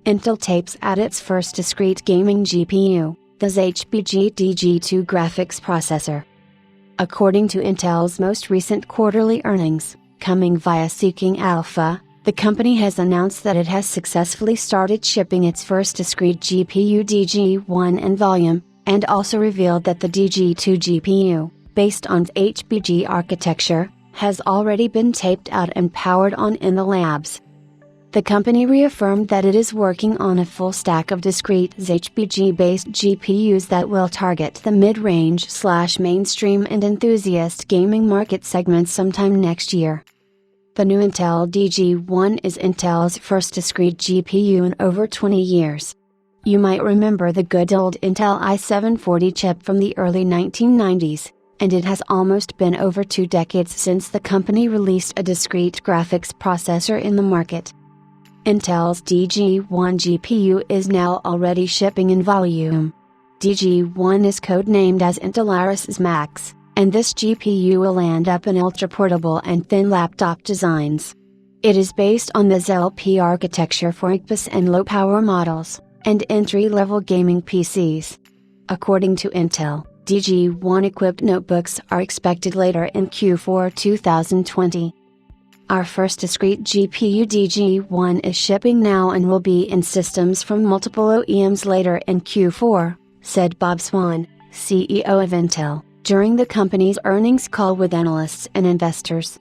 Intel tapes out its first discrete gaming GPU, the Xe HPG DG2 graphics processor. According to Intel's most recent quarterly earnings, coming via Seeking Alpha, the company has announced that it has successfully started shipping its first discrete GPU DG1 in volume, and also revealed that the DG2 GPU, based on HPG architecture, has already been taped out and powered on in the labs. The company reaffirmed that it is working on a full stack of discrete HPG-based GPUs that will target the mid-range/mainstream and enthusiast gaming market segments sometime next year. The new Intel DG1 is Intel's first discrete GPU in over 20 years. You might remember the good old Intel i740 chip from the early 1990s, and it has almost been over 2 decades since the company released a discrete graphics processor in the market. Intel's DG1 GPU is now already shipping in volume. DG1 is codenamed as Intel Iris Max, and this GPU will end up in ultra-portable and thin laptop designs. It is based on the XLP architecture for IPUS and low-power models, and entry-level gaming PCs. According to Intel, DG1-equipped notebooks are expected later in Q4 2020. Our first discrete GPU DG1 is shipping now and will be in systems from multiple OEMs later in Q4, said Bob Swan, CEO of Intel, during the company's earnings call with analysts and investors.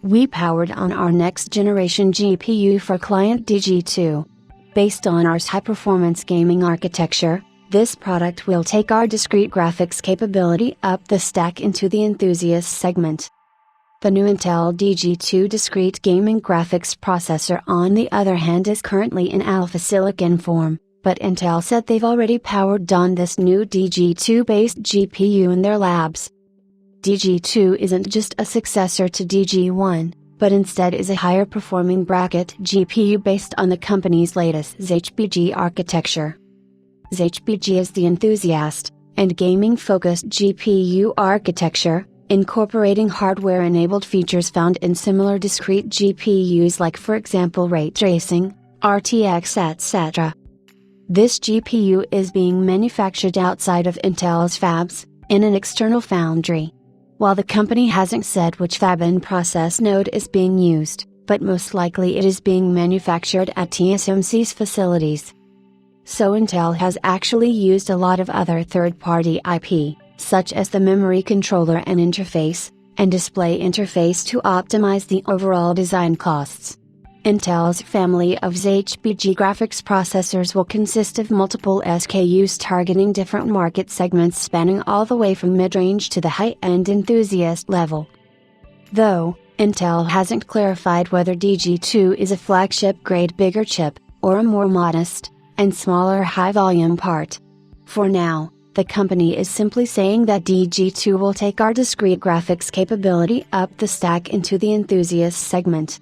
We powered on our next-generation GPU for client DG2. Based on our high-performance gaming architecture, this product will take our discrete graphics capability up the stack into the enthusiast segment. The new Intel DG2 discrete gaming graphics processor, on the other hand, is currently in alpha silicon form, but Intel said they've already powered on this new DG2-based GPU in their labs. DG2 isn't just a successor to DG1, but instead is a higher-performing bracket GPU based on the company's latest Xe HPG architecture. Xe HPG is the enthusiast and gaming-focused GPU architecture, incorporating hardware-enabled features found in similar discrete GPUs like, for example, ray tracing, RTX etc. This GPU is being manufactured outside of Intel's fabs, in an external foundry. While the company hasn't said which fab and process node is being used, but most likely it is being manufactured at TSMC's facilities. So Intel has actually used a lot of other third-party IP, such as the memory controller and interface, and display interface to optimize the overall design costs. Intel's family of Xe HPG graphics processors will consist of multiple SKUs targeting different market segments spanning all the way from mid-range to the high-end enthusiast level. Though, Intel hasn't clarified whether DG2 is a flagship-grade bigger chip, or a more modest, and smaller high-volume part. For now, the company is simply saying that DG2 will take our discrete graphics capability up the stack into the enthusiast segment.